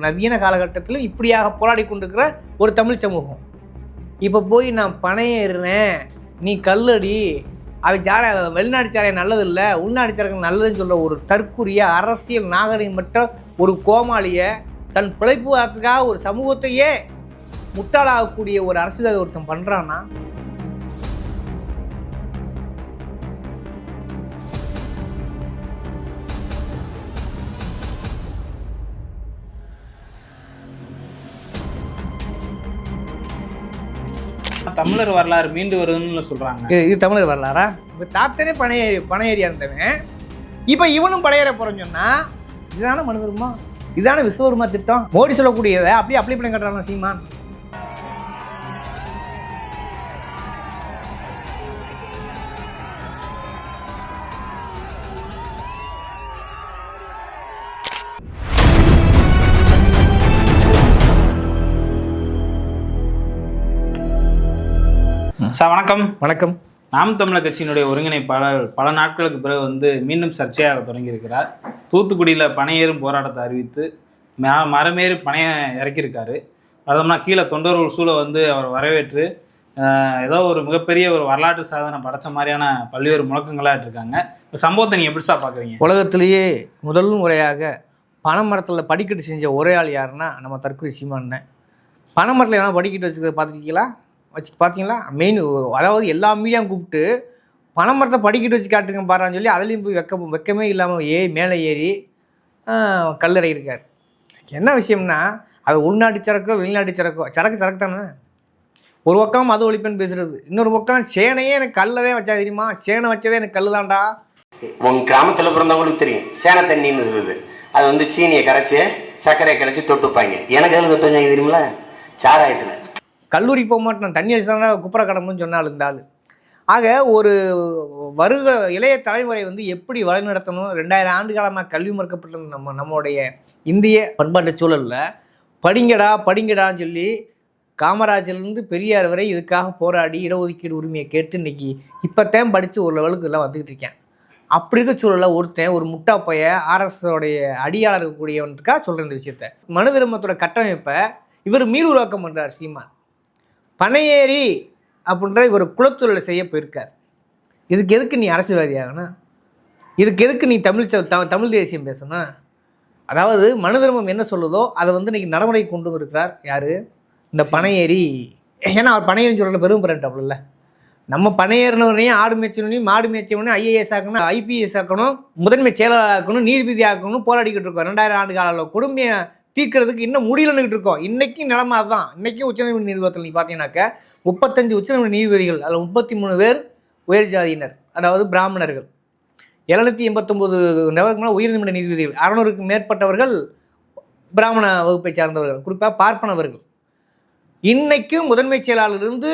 நவீன காலகட்டத்திலும் இப்படியாக போராடி கொண்டிருக்கிற ஒரு தமிழ் சமூகம் இப்போ போய் நான் பணையேறுறேன், நீ கல்லடி, அவை வெளிநாடு சாரையம் நல்லது இல்லை, உள்நாடு சாரம் நல்லதுன்னு சொல்கிற ஒரு தற்குறிய அரசியல் நாகரிகமற்ற ஒரு கோமாளியை தன் பிழைப்பு வாரத்துக்காக ஒரு சமூகத்தையே முட்டாளாகக்கூடிய ஒரு அரசியல் ஒருத்தன் பண்ணுறான்னா தமிழர் வரலாறு மீண்டு வருதுன்னு சொல்றாங்க. இது தமிழர் வரலாறா? இப்போ தாத்தனே பணையேறியா இருந்தவன் இப்போ இவனும் படையேற போறேன்னு சொன்னா இதுதானே மனிதருமா, இதுதானே விஸ்வருமா திட்டம். மோடி சொல்லக்கூடியதை அப்படியே அப்ளை பண்ணி கட்டுறாங்க சீமான். சார் வணக்கம். வணக்கம். நாம் தமிழர் கட்சியினுடைய ஒருங்கிணைப்பாளர் பல நாட்களுக்கு பிறகு மீண்டும் சர்ச்சையாக தொடங்கியிருக்கிறார். தூத்துக்குடியில் பணையேறும் போராட்டத்தை அறிவித்து மரமேறி பணையை இறக்கியிருக்காரு. அதோம்னா கீழே தொண்டர்கள் சூழ அவர் வரவேற்று ஏதோ ஒரு மிகப்பெரிய ஒரு வரலாற்று சாதனை படைச்ச மாதிரியான பல்வேறு முழக்கங்களாக இருக்காங்க. இந்த சம்பவத்தை நீங்கள் எப்படி சார் பார்க்குறீங்க? உலகத்திலேயே முதல் முறையாக பனைமரத்தில் படிக்கட்டு செஞ்ச ஒரே ஆள் யாருன்னா நம்ம தற்கொலை சீமான். பனைமரத்தில் வேணால் படிக்கட்டு வச்சுக்கிறத பார்த்துருக்கீங்களா? பார்த்தீங்களா? மெயின் அதாவது எல்லா மீடியாவும் கூப்பிட்டு பனைமரத்தை படிக்கிட்டு வச்சு காட்டுங்க பாருன்னு சொல்லி அதுலேயும் போய் வெக்கமே இல்லாமல் மேலே ஏறி கல்லறை இருக்கார். என்ன விஷயம்னா அது உள்நாட்டு சரக்கோ வெளிநாட்டு சரக்கு தானே. ஒரு பக்கம் மது ஒழிப்புன்னு பேசுகிறது, இன்னொரு பக்கம் சேனையே எனக்கு கல்லதே வச்சா தெரியுமா, சேனை வச்சதே எனக்கு கல்லு தான்டா. உங்கள் கிராமத்தில் பிறந்தவங்களுக்கு தெரியும் சேனை தண்ணின்னு இருக்குது. அது சீனியை கரைச்சி சர்க்கரையை கரைச்சி தொட்டுப்பாங்க. எனக்கு எதில் தொட்டு வச்சாங்க தெரியுமில, சாராயத்தில். கல்லூரி போக மாட்டேன், தண்ணி அடிச்சுதானா குப்புற கடம்புன்னு சொன்னால் இருந்தால். ஆக ஒரு இளைய தலைமுறை எப்படி வழிநடத்தணும், 2000 ஆண்டு காலமாக கல்வி மறுக்கப்பட்ட நம்மளுடைய இந்திய பண்பாட்டு சூழலில் படிங்கடான்னு சொல்லி காமராஜர்லேருந்து பெரியார் வரை இதுக்காக போராடி இடஒதுக்கீடு உரிமையை கேட்டு இன்றைக்கி இப்போத்தான் படித்து ஒரு லெவலுக்கு எல்லாம் வந்துக்கிட்டு இருக்கேன். அப்படி இருக்க சூழலில் ஒருத்தன் ஒரு முட்டா பைய ஆர்எஸ்ஓடைய அடியாளர் இருக்கக்கூடியவனுக்காக சொல்கிற இந்த விஷயத்த மனு தர்மத்தோட கட்டமைப்பை இவர் மீள் உருவாக்கம் பண்ணுறார் சீமான். பணையேறி அப்படின்ற இவர் குலத்தொழிலை செய்ய போயிருக்கார். இதுக்கு எதுக்கு நீ அரசியல்வாதி ஆகணும்? இதுக்கு எதுக்கு நீ தமிழ் தேசியம் பேசணும்? அதாவது மனு தர்மம் என்ன சொல்லுதோ அதை இன்றைக்கி நடைமுறைக்கு கொண்டு வந்திருக்கிறார் யார்? இந்த பணையேறி. ஏன்னா அவர் பணையேறின்னு சொல்கிற பெரும் பிறன்ட்டாப்புல. நம்ம பணையேறினவனையும் ஆடு மேய்ச்சவனையும் மாடு மேய்ச்சவனையும் IAS ஆக்கணும், IPS ஆக்கணும், முதன்மை செயலாளர் ஆக்கணும், நீதிபதி ஆக்கணும் போராடிக்கிட்டு இருக்கோம். 2000 ஆண்டு கால கொடுமையை தீர்க்கிறதுக்கு இன்னும் முடியலன்னுக்கிட்டு இருக்கோம். இன்றைக்கும் நிலைமை அதுதான். இன்றைக்கும் உச்சநீதிமன்ற நீதிபதிகள் நீங்கள் பார்த்தீங்கன்னாக்க 35 உச்சநீதிமன்ற நீதிபதிகள், அதில் 33 பேர் உயர் ஜாதியினர், அதாவது பிராமணர்கள். 789 நபருக்கு உயர்நீதிமன்ற நீதிபதிகள், 600க்கும் மேற்பட்டவர்கள் பிராமண வகுப்பை சார்ந்தவர்கள், குறிப்பாக பார்ப்பனவர்கள். இன்றைக்கும் முதன்மை செயலாளர்லேருந்து,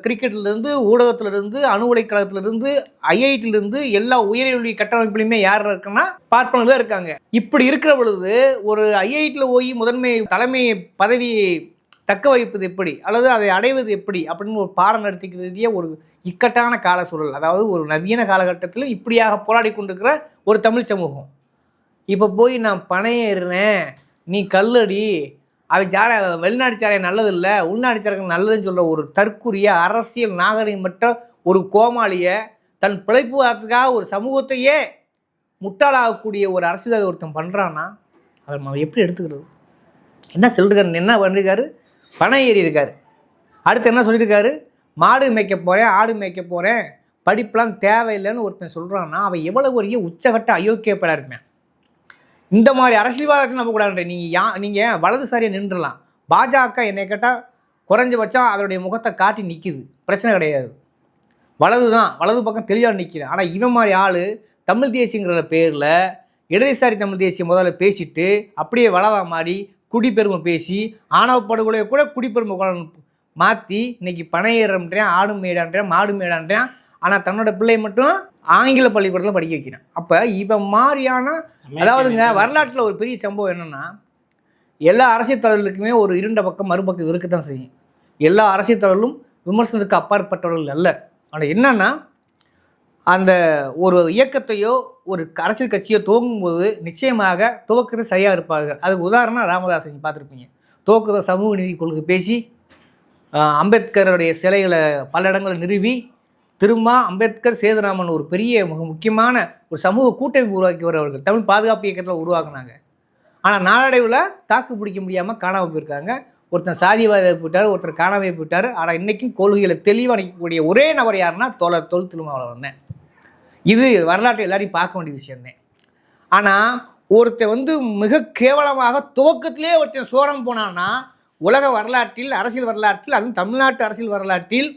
கிரிக்கெட்லேருந்து, ஊடகத்திலிருந்து, அணு உலைக்கழகத்திலிருந்து, IITலேருந்து எல்லா உயர்கல்வி கட்டமைப்புலையுமே யார் இருக்குன்னா பார்ப்பனர்கள் தான் இருக்காங்க. இப்படி இருக்கிற பொழுது ஒரு IITயில் போய் முதன்மை தலைமை பதவியை தக்க வைப்பது எப்படி, அல்லது அதை அடைவது எப்படி அப்படின்னு ஒரு பாடம் நடத்திக்கிற ஒரு இக்கட்டான கால சூழல். அதாவது ஒரு நவீன காலகட்டத்திலும் இப்படியாக போராடி கொண்டிருக்கிற ஒரு தமிழ் சமூகம் இப்போ போய் நான் பணையேறுறேன், நீ கல்லடி, அவை வெளிநாடு சாரையம் நல்லது இல்லை, உள்நாடு சாரம் நல்லதுன்னு சொல்கிற ஒரு தற்குறிய அரசியல் நாகரிகமற்ற ஒரு கோமாளியை தன் பிழைப்பு வாரத்துக்காக ஒரு சமூகத்தையே முட்டாளாகக்கூடிய ஒரு அரசியல் ஒருத்தன் பண்ணுறான்னா அதை நம்ம எப்படி எடுத்துக்கிறது? என்ன சொல்லிருக்காரு, என்ன பண்ணியிருக்காரு? பணம் ஏறி இருக்காரு. அடுத்து என்ன சொல்லியிருக்காரு? மாடு மேய்க்க போகிறேன், ஆடு மேய்க்க போகிறேன், படிப்பெலாம் தேவையில்லைன்னு ஒருத்தன் சொல்கிறான்னா அவன் எவ்வளோ பெரிய உச்சகட்ட அயோக்கியப்படாக இருப்பேன். இந்த மாதிரி அரசியல்வாதத்தை நம்பக்கூடாது. நீங்கள் வலதுசாரியாக நின்றுடலாம். பாஜக என்னை கேட்டால் குறைஞ்சபட்சம் அதனுடைய முகத்தை காட்டி நிற்கிது, பிரச்சனை கிடையாது. வலது பக்கம் தெளிவாக நிற்கிது. ஆனால் இவன் மாதிரி ஆள் தமிழ் தேசியங்கிற பேரில் இடதுசாரி தமிழ் தேசியம் முதல்ல பேசிட்டு அப்படியே வளவா மாதிரி குடிப்பெருமை பேசி ஆணவ படுகொலையை கூட குடிப்பெருமை மாற்றி இன்றைக்கி பணையேறன்றேன், ஆடு மேடான்றேன், மாடு மேடான்றேன். ஆனால் தன்னோட பிள்ளை மட்டும் ஆங்கில பள்ளிக்கூடத்தில் படிக்க வைக்கிறேன். அப்போ இவன் மாதிரியான அதாவதுங்க வரலாற்றில் ஒரு பெரிய சம்பவம் என்னென்னா, எல்லா அரசியல் தலைவர்களுக்குமே ஒரு இருண்ட பக்கம் மறுபக்கம் இருக்கத்தான் செய்யும். எல்லா அரசியல் தலைவர்களும் விமர்சனத்துக்கு அப்பாற்பட்டவர்கள் அல்ல. ஆனால் என்னென்னா அந்த ஒரு இயக்கத்தையோ ஒரு அரசியல் கட்சியோ துவங்கும்போது நிச்சயமாக துவக்கிறது சரியாக இருப்பார்கள். அதுக்கு உதாரணம் ராமதாஸ் நீங்கள் பார்த்துருப்பீங்க. துவக்கத்தை சமூக நீதி கொள்கை பேசி அம்பேத்கருடைய சிலைகளை பல இடங்களில் நிறுவி திரும்ப அம்பேத்கர் சேதுராமன் ஒரு பெரிய மிக முக்கியமான ஒரு சமூக கூட்டமைப்பு உருவாக்கி வரவர்கள் தமிழ் பாதுகாப்பு இயக்கத்தில் உருவாக்குனாங்க. ஆனால் நாளடைவில் தாக்கு பிடிக்க முடியாமல் காணாமல் போயிருக்காங்க. ஒருத்தர் சாதிவாதியை போயிட்டார், ஒருத்தர் காணாமல் போயிட்டார். ஆனால் இன்றைக்கும் கொள்கைகளை தெளிவாக நிற்கக்கூடிய ஒரே நபர் யாருன்னா தொல் திருமாவளவன் தான். இது வரலாற்றை எல்லாரையும் பார்க்க வேண்டிய விஷயம்தான். ஆனால் ஒருத்தர் மிக கேவலமாக துவக்கத்திலே ஒருத்தர் சோரம் போனான்னா உலக வரலாற்றில் அரசியல் வரலாற்றில் அதுவும் தமிழ்நாட்டு அரசியல் வரலாற்றில்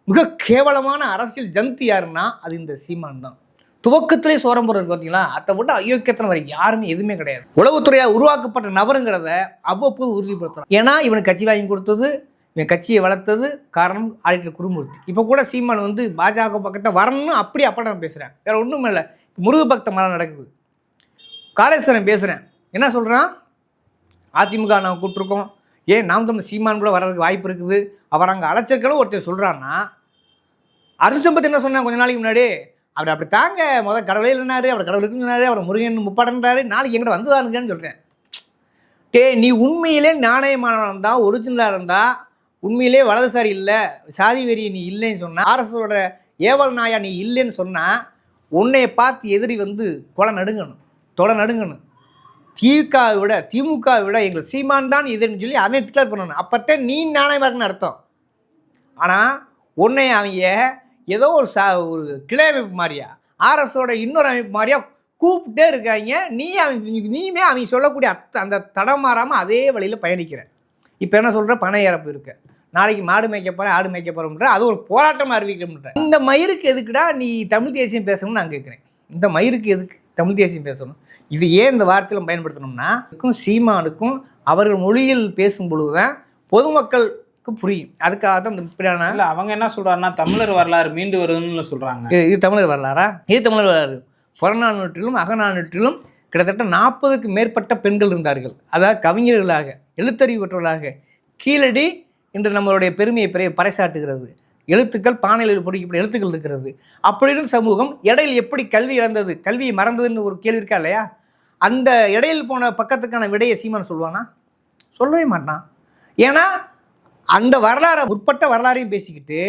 மிக கேவலமான அரசியல் ஜந்து யாருன்னா அது இந்த சீமான் தான். துவக்கத்திலே சோரம் போடுறது பார்த்தீங்களா, அதை விட அயோக்கியத்தனை வரைக்கும் யாருமே எதுவுமே கிடையாது. உளவுத்துறையாக உருவாக்கப்பட்ட நபருங்கிறத அவ்வப்போது உறுதிப்படுத்துறான். ஏன்னா இவனுக்கு கட்சி வாங்கி கொடுத்தது, இவன் கட்சியை வளர்த்தது காரணம் ஆடிட்டர் குருமூர்த்தி. இப்போ கூட சீமான் பாஜக பக்கத்தை வரணும்னு அப்படி நான் பேசுகிறேன், வேற ஒன்றும் இல்லை. முருகு பக்த மரம் நடக்குது, காளேஸ்வரன் பேசுகிறேன், என்ன சொல்கிறான், அதிமுக நாங்கள் கூப்பிட்ருக்கோம், ஏன் நாம் தமிழ் சீமான் கூட வர்றதுக்கு வாய்ப்பு இருக்குது, அவர் அங்கே அழைச்சிருக்கலும் ஒருத்தர் சொல்கிறான்னா, அரசு சம்பத்து என்ன சொன்னாங்க கொஞ்ச நாளைக்கு முன்னாடி, அவர் அப்படி தாங்க முதல் கடவுளே இல்லைனாரு, அவர் கடவுள் இருக்குன்னு சொன்னார், அவர் முருகன் முப்பாடன்றாரு, நாளைக்கு எங்கிட்ட வந்துதானுங்கன்னு சொல்கிறேன். நீ உண்மையிலே நாணயமானவன் இருந்தால், ஒரிஜினலாக இருந்தால், உண்மையிலே வலதுசாரி இல்லை, சாதி வெறி நீ இல்லைன்னு சொன்னால், ஆர்எஸோட ஏவல் நாயா நீ இல்லைன்னு சொன்னால், உன்னையை பார்த்து எதிரி கொலை நடுங்கணும், தொலை நடுங்கணும். திமுகவை விட எங்கள் சீமான் தான் இதுன்னு சொல்லி அவன் டிக்ளேர் பண்ணணும். அப்போத்தான் நீ நாணயமாக இருக்குன்னு அர்த்தம். ஆனால் உன்னை அவங்க ஏதோ ஒரு கிளை அமைப்பு மாதிரியா, ஆர்எஸோட இன்னொரு அமைப்பு மாதிரியா கூப்பிட்டே இருக்காங்க. நீயுமே அவங்க சொல்லக்கூடிய அந்த தடம் மாறாமல் அதே வழியில் பயணிக்கிறேன். இப்போ என்ன சொல்கிற, பண இறப்பு இருக்கு, நாளைக்கு மாடு மேய்க்க போகிறேன், ஆடு மேய்க்க போகிறோம்ன்ற, அது ஒரு போராட்டமாக அறிவிக்கணுன்ற. இந்த மயிருக்கு எதுக்குடா நீ தமிழ் தேசியம் பேசணும்னு நான் கேட்குறேன். இந்த மயிருக்கு எதுக்கு தமிழ் தேசியம் பேசணும்? இது ஏன் இந்த வார்த்தையில் பயன்படுத்தணும்னா, சீமானுக்கும் அவர்கள் மொழியில் பேசும் பொழுது தான் பொதுமக்களுக்கு புரியும். அதுக்காக தான் இந்த இப்படியான அவங்க என்ன சொல்கிறாருன்னா, தமிழர் வரலாறு மீண்டு வருதுன்னு சொல்கிறாங்க. இது தமிழர் வரலாறா? இது தமிழர் வரலாறு. புறநானூற்றிலும் அகநானூற்றிலும் கிட்டத்தட்ட 40க்கு மேற்பட்ட பெண்கள் இருந்தார்கள். அதாவது கவிஞர்களாக, எழுத்தறிவு பெற்றவர்களாக. கீழடி என்று நம்மளுடைய பெருமையை பறைசாட்டுகிறது. எழுத்துக்கள் பானையில் பொடிக்கப்பட்ட எழுத்துக்கள் இருக்கிறது. அப்படியும் சமூகம் இடையில் எப்படி கல்வி இழந்தது, கல்வியை மறந்ததுன்னு ஒரு கேள்வி இருக்கா இல்லையா? அந்த இடையில் போன பக்கத்துக்கான விடையை சீமான் சொல்லுவானா? சொல்லவே மாட்டான். ஏன்னா அந்த வரலாறு முற்பட்ட வரலாறையும் பேசிக்கிட்டு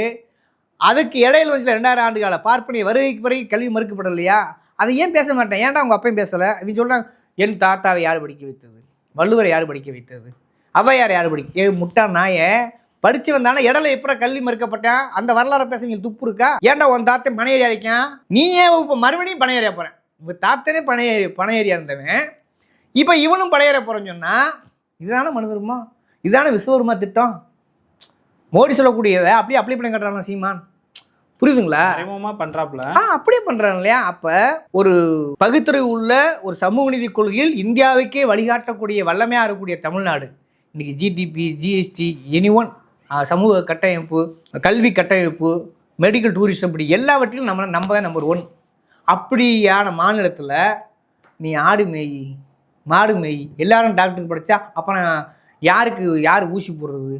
அதுக்கு இடையில் 2000 ஆண்டு கால பார்ப்பனிய வருகைக்கு பிறகு கல்வி மறுக்கப்படல இல்லையா? அதை ஏன் பேச மாட்டேன்? ஏன்டா அவங்க அப்பையும் பேசலை? இவங்க சொல்கிறாங்க, என் தாத்தாவை யார் படிக்க வைத்தது, வள்ளுவரை யார் படிக்க வைத்தது, ஔவையார் யார் படிக்க, முட்டான் நாயை படித்து வந்தானே இடையில எப்போ கல்வி மறுக்கப்பட்டான்? அந்த வரலாறு பேச நீங்க துப்பு இருக்கா? ஏன்டா உன் தாத்தன் பனையேறி அடிக்கான், நீ ஏன் இப்போ மறுபடியும் பனையேறியா போகிறேன்? இப்போ தாத்தனே பனையேறியா இருந்தவன் இப்போ இவனும் படையேற போகிறேன்னு சொன்னால் இதுதானே மனிதருமா, இதுதானே விஸ்வருமா திட்டம்? மோடி சொல்லக்கூடியதை அப்படியே அப்ளை பண்ணி கட்டுறாங்க சீமான். புரியுதுங்களா? பண்றாப்புல அப்படியே பண்றாங்க இல்லையா? அப்ப ஒரு பகுத்தறிவு உள்ள ஒரு சமூக நீதி கொள்கையில் இந்தியாவுக்கே வழிகாட்டக்கூடிய வல்லமையாக இருக்கக்கூடிய தமிழ்நாடு இன்னைக்கு ஜிடிபி, ஜிஎஸ்டி, எனிஒன் சமூக கட்டமைப்பு, கல்வி கட்டமைப்பு, மெடிக்கல் டூரிஸ்டம், இப்படி எல்லாவற்றிலும் நம்ம தான் நம்பர் 1. அப்படியான மாநிலத்தில் நீ ஆடு மேய், மாடு மேய், எல்லாரும் டாக்டருக்கு படித்தா அப்புறம் யார் ஊசி போடுறது?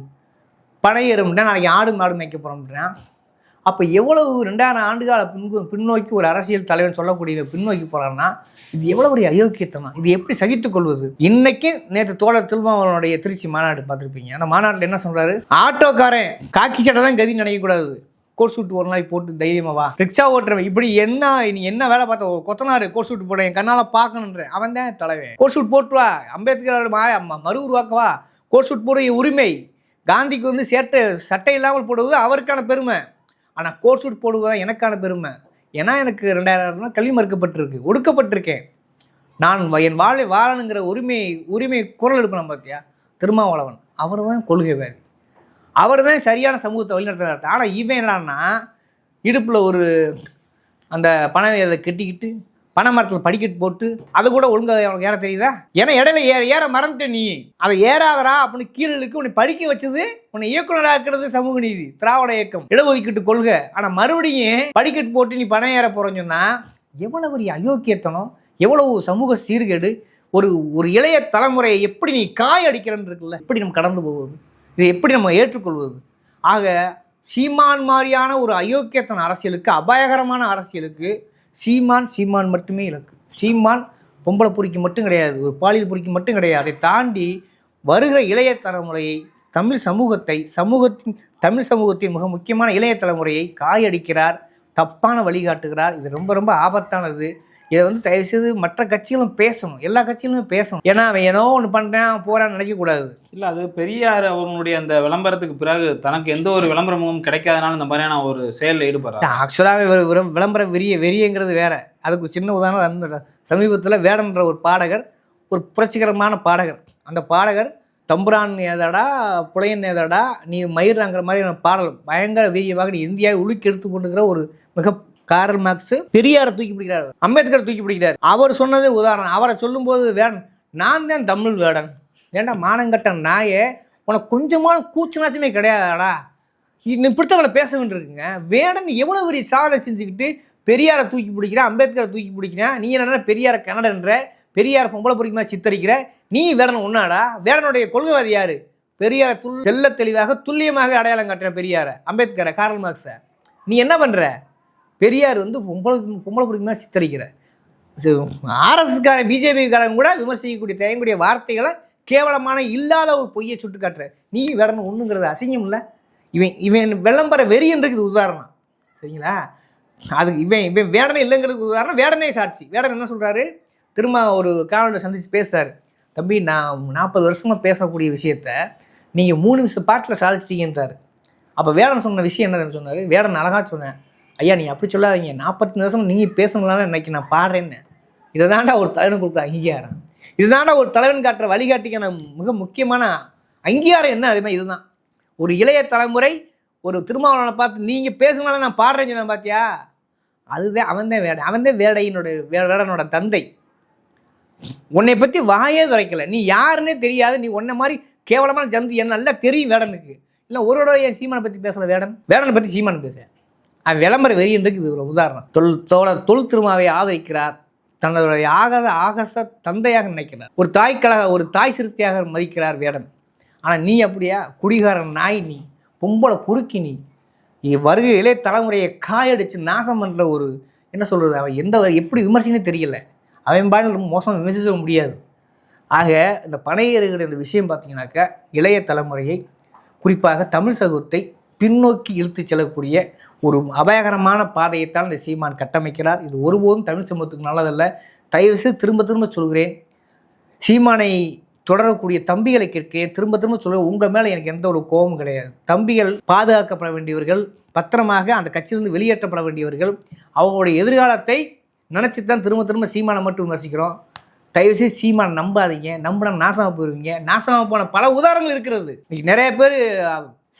பனையேறும்னா நாளைக்கு ஆடு மாடு மேய்க்க போகிறோம்னா அப்போ எவ்வளவு 2000 ஆண்டுகால பின்னோக்கி ஒரு அரசியல் தலைவன் சொல்லக்கூடிய பின்னோக்கி போகிறான்னா இது எவ்வளோ ஒரு அயோக்கியத்தனம், இது எப்படி சகித்துக்கொள்வது? இன்னைக்கு நேற்று தோழர் திருமாவளவனுடைய திருச்சி மாநாடு பார்த்துருப்பீங்க. அந்த மாநாட்டில் என்ன சொல்கிறாரு, ஆட்டோக்காரன் காக்கி சட்டை தான் கதி நினைக்கக்கூடாது, கோட் சூட் ஒரு நாளைக்கு போட்டு தைரியமாவா, ரிக்ஷா ஓட்டுறவன் இப்படி நீ என்ன வேலை பார்த்த கொத்தனாரு கோட் சூட் போட என் கண்ணால் பார்க்கணுன்ற அவன் தான் தலைவன். கோட் சூட் போட்டுவா, அம்பேத்கரோட மறு உருவாக்கவா, கோட் சூட் போடுற உரிமை, காந்திக்கு சட்டை இல்லாமல் போடுவது அவருக்கான பெருமை, ஆனால் கோட் சூட் போடுவதுதான் எனக்கான பெருமை. ஏன்னா எனக்கு 2000 கல்வி மறுக்கப்பட்டிருக்கு, ஒடுக்கப்பட்டிருக்கேன், நான் என் வாழணுங்கிற உரிமை குரல் எழுப்பணும் பார்த்தியா திருமாவளவன். அவர் தான் கொள்கைவாதி, அவர் தான் சரியான சமூகத்தை வழிநடத்துறாரு. ஆனால் இவன் என்னடான்னா இடுப்பில் ஒரு அந்த பனை அதை கட்டிக்கிட்டு பனை மரத்தில் படிக்கட்டு போட்டு அது கூட ஒழுங்காக அவனுக்கு ஏற தெரியுதா? ஏன்னா இடையில ஏற மறந்துட்ட நீ, அதை ஏறாதரா அப்படின்னு கீழலுக்கு உன்னை படிக்க வச்சது, உன்னை இயக்குனராக்குறது சமூக நீதி திராவிட இயக்கம், இடஒதுக்கீட்டு கொள்கை. ஆனால் மறுபடியும் படிக்கட்டு போட்டு நீ பணம் ஏற போகிறேன்னு சொன்னால் எவ்வளவு ஒரு அயோக்கியத்தனம், எவ்வளவு சமூக சீர்கேடு, ஒரு இளைய தலைமுறையை எப்படி நீ காய அடிக்கிறன்னு இருக்குல்ல, எப்படி நம்ம கடந்து போவது, இதை எப்படி நம்ம ஏற்றுக்கொள்வது? ஆக சீமான் மாதிரியான ஒரு அயோக்கியத்தன அரசியலுக்கு, அபாயகரமான அரசியலுக்கு சீமான் மட்டுமே இலக்கு. சீமான் பொம்பளை பொறிக்கு மட்டும் கிடையாது, ஒரு பாலியல் பொறிக்கு மட்டும் கிடையாது. அதை தாண்டி வருகிற இளைய தலைமுறையை, தமிழ் சமூகத்தின் மிக முக்கியமான இளைய தலைமுறையை காயடிக்கிறார், தப்பான வழிகாட்டுகிறார். இது ரொம்ப ரொம்ப ஆபத்தானது. இதை தயவுசெய்து மற்ற கட்சிகளும் பேசணும், எல்லா கட்சிகளுமே பேசணும். ஏன்னா அவன் ஏதோ ஒன்று பண்ணுறான் போகிறான்னு நினைக்கக்கூடாது. இல்லை, அது பெரியார் அவங்களுடைய அந்த விளம்பரத்துக்கு பிறகு தனக்கு எந்த ஒரு விளம்பரமும் கிடைக்காதனால இந்த மாதிரியான ஒரு செயலில் ஈடுபடுறாங்க. ஆக்சுவலாக விளம்பர வெறியங்கிறது வேற. அதுக்கு சின்ன உதாரணம், சமீபத்தில் வேடன்ற ஒரு பாடகர், ஒரு புரட்சிகரமான பாடகர். அந்த பாடகர் தம்புரான் ஏதாடா புலையன் ஏதாடா நீ மயிராங்கிற மாதிரி பாடல் பயங்கர வீரியமாக நீ இந்தியாவை உலுக்கி எடுத்து கொண்டுங்கிற ஒரு மிக கார்ல் மார்க்ஸ் பெரியாரை தூக்கி பிடிக்கிறார், அம்பேத்கர் தூக்கி பிடிக்கிறார். அவர் சொன்னது உதாரணம். அவரை சொல்லும்போது வேடன், நான் தான் தமிழ் வேடன். ஏன்டா மானங்கட்ட நாயே, உனக்கு கொஞ்சமான கூச்சநாச்சமே கிடையாதாடா, இப்படித்தவளை பேச வேண்டியிருக்குங்க. வேடன் எவ்வளோ பெரிய சாதனை செஞ்சுக்கிட்டு பெரியாரை தூக்கி பிடிக்கிறேன், அம்பேத்கரை தூக்கி பிடிக்கிறேன். நீ என்ன பெரியாரை கன்னடன்ற, பெரியார் பொம்பளை பொறிக்குமா சித்தரிக்கிற, நீ வேடன் ஒன்னாடா? வேடனுடைய கொள்கைவாதி யாரு? பெரியாரை தெல்ல தெளிவாக துல்லியமாக அடையாளம் காட்டுற பெரியாரை, அம்பேத்கரை, கார்ல் மார்க்ஸை. நீ என்ன பண்ணுற? பெரியார் பொம்பளை பொறிக்குமா சித்தரிக்கிற. ஆர்எஸ்காரன் பிஜேபிக்காரன் கூட விமர்சிக்கக்கூடிய தயங்கக்கூடிய வார்த்தைகளை கேவலமான இல்லாத ஒரு பொய்யை சுட்டு காட்டுற. நீ வேடன் ஒன்றுங்கிறது அசிங்கம் இல்லை. இவன் விளம்பர வெறின்றது உதாரணம், சரிங்களா? அதுக்கு இவன் வேடனே இல்லைங்கிறதுக்கு உதாரணம் வேடனே சாட்சி. வேடன் என்ன சொல்கிறாரு, திரும்ப ஒரு காணொலியை சந்தித்து பேசுகிறாரு. தம்பி, நான் 40 வருஷமாக பேசக்கூடிய விஷயத்த நீங்கள் 3 நிமிஷம் பாட்டில் சாதிச்சிட்டீங்கன்றாரு. அப்போ வேடன் சொன்ன விஷயம் என்னதுன்னு சொன்னார். வேடன் அழகாக சொன்னேன், ஐயா நீ அப்படி சொல்லாதீங்க, 45 வருஷம் நீங்கள் பேசணும்னால இன்னைக்கு நான் பாடுறேன்னு. இதை தாண்டா ஒரு தலைவன் கொடுக்குற அங்கீகாரம், இதுதாண்டா ஒரு தலைவன் காட்டுற வழிகாட்டிக்கான மிக முக்கியமான அங்கீகாரம். என்ன அதுமாதிரி இதுதான். ஒரு இளைய தலைமுறை ஒரு திருமாவளவனை பார்த்து நீங்கள் பேசுனால நான் பாடுறேன்னு சொன்னேன் பார்த்தியா, அதுதான் அவன்தான் வேடனோட தந்தை. உன்னை பற்றி வாயே துறைக்கலை, நீ யாருன்னே தெரியாது, நீ உன்னை மாதிரி கேவலமான ஜந்து என்ன நல்லா தெரியும் வேடனுக்கு. இல்லை ஒரு என் சீமானை பற்றி பேசலை, வேடனை பற்றி சீமானை பேச. அவன் விளம்பர வெறியன்றது இது ஒரு உதாரணம். தொல் திருமாவை ஆதரிக்கிறார், தன்னுடைய ஆகச தந்தையாக நினைக்கிறார், ஒரு தாய் சிறுத்தையாக மதிக்கிறார் வேடன். ஆனால் நீ அப்படியா? குடிகாரன் நாய், நீ பொம்பளை பொறுக்கி, நீ வருகை இளைய தலைமுறையை காயடிச்சு நாசம் பண்ணுற ஒரு என்ன சொல்கிறது, அவன் எப்படி விமர்சனே தெரியல. அவன் பாடல் ரொம்ப மோசம் விமர்சிக்க முடியாது. ஆக இந்த பனையேறுகிற இந்த விஷயம் பார்த்தீங்கன்னாக்கா இளைய தலைமுறையை, குறிப்பாக தமிழ் சமூகத்தை பின்னோக்கி இழுத்து செல்லக்கூடிய ஒரு அபாயகரமான பாதையைத்தான் இந்த சீமான் கட்டமைக்கிறார். இது ஒருபோதும் தமிழ் சமூகத்துக்கு நல்லதல்ல. தயவுசெய்து திரும்ப சொல்கிறேன், சீமானை தொடரக்கூடிய தம்பிகளை கேட்கிறேன், திரும்ப சொல்கிறேன், உங்கள் மேலே எனக்கு எந்த ஒரு கோபமும் கிடையாது. தம்பிகள் பாதுகாக்கப்பட வேண்டியவர்கள், பத்திரமாக அந்த கட்சியிலிருந்து வெளியேற்றப்பட வேண்டியவர்கள். அவங்களுடைய எதிர்காலத்தை நினச்சி தான் திரும்ப சீமானை மட்டும் விமர்சிக்கிறோம். தயவுசெய்து சீமானை நம்பாதீங்க, நம்பினா நாசமாக போயிடுவீங்க. நாசமாக போன பல உதாரணங்கள் இருக்கிறது. இன்றைக்கி நிறைய பேர்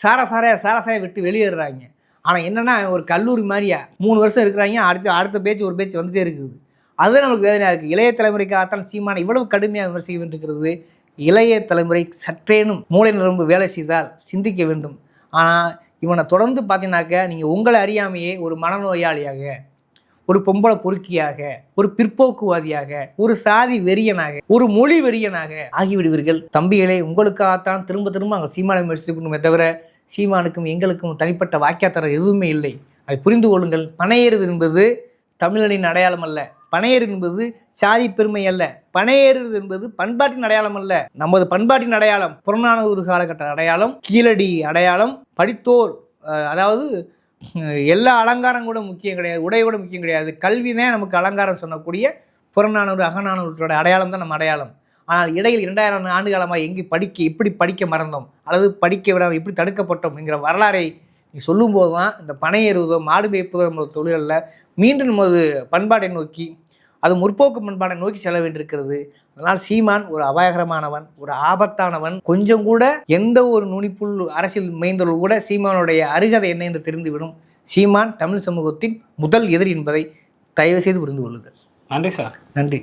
சாராசாயை விட்டு வெளியேறாங்க. ஆனால் என்னென்னா ஒரு கல்லூரி மாதிரியா 3 வருஷம் இருக்கிறாங்க, அடுத்த பேச்சு ஒரு பேச்சு வந்துகிட்டே இருக்குது. அதுதான் நமக்கு வேதனையாக இருக்குது. இளைய தலைமுறைக்காகத்தான் சீமானை இவ்வளவு கடுமையாக விமர்சிக்க வேண்டியிருக்கிறது. இளைய தலைமுறை சற்றேனும் மூளை நரம்பு வேலை செய்தால் சிந்திக்க வேண்டும். ஆனால் இவனை தொடர்ந்து பார்த்தீங்கன்னாக்க நீங்கள் உங்களை அறியாமையே ஒரு மனநோயாளியாக, ஒரு பொம்பளை பொறுக்கியாக, ஒரு பிற்போக்குவாதியாக, ஒரு சாதி வெறியனாக, ஒரு மொழி வெறியனாக ஆகிவிடுவீர்கள். தம்பிகளே, உங்களுக்காகத்தான் திரும்ப அங்கே சீமானை விமர்சிக்கணுமே தவிர சீமானுக்கும் எங்களுக்கும் தனிப்பட்ட வாக்கியாத்தரம் எதுவுமே இல்லை. அதை புரிந்து கொள்ளுங்கள். பனையேறுது என்பது தமிழனின் அடையாளம் அல்ல, பனையேறு என்பது சாதி பெருமை அல்ல, பனையேறுது என்பது பண்பாட்டின் அடையாளம் அல்ல. நமது பண்பாட்டின் அடையாளம் புறநானூறு காலகட்ட அடையாளம், கீழடி அடையாளம், படித்தோர், அதாவது எல்லா அலங்காரம் கூட முக்கியம் கிடையாது, உடை கூட முக்கியம் கிடையாது, கல்வி தான் நமக்கு அலங்காரம் சொன்னக்கூடிய புறநானூறு அகநானூற்றோட அடையாளம் தான் நம்ம அடையாளம். ஆனால் இடையில் 2000 ஆண்டு காலமாக எப்படி படிக்க மறந்தோம், அல்லது படிக்க விடாமல் எப்படி தடுக்கப்பட்டோம் என்கிற வரலாறை நீ சொல்லும்போது தான் இந்த பனையேறுவதோ மாடு மேய்ப்பதோ நம்ம தொழிலில் மீண்டும் நமது பண்பாட்டை நோக்கி, அது முற்போக்கு பண்பாட்டை நோக்கி செல்ல வேண்டியிருக்கிறது. அதனால் சீமான் ஒரு அபாயகரமானவன், ஒரு ஆபத்தானவன். கொஞ்சம் கூட எந்த ஒரு நுனிப்புள் அரசியல் மேய்ந்தவர்கள் கூட சீமானுடைய அருகதை என்ன என்று தெரிந்துவிடும். சீமான் தமிழ் சமூகத்தின் முதல் எதிரி என்பதை தயவு செய்து புரிந்து கொள்ளுங்கள். நன்றி சார். நன்றி.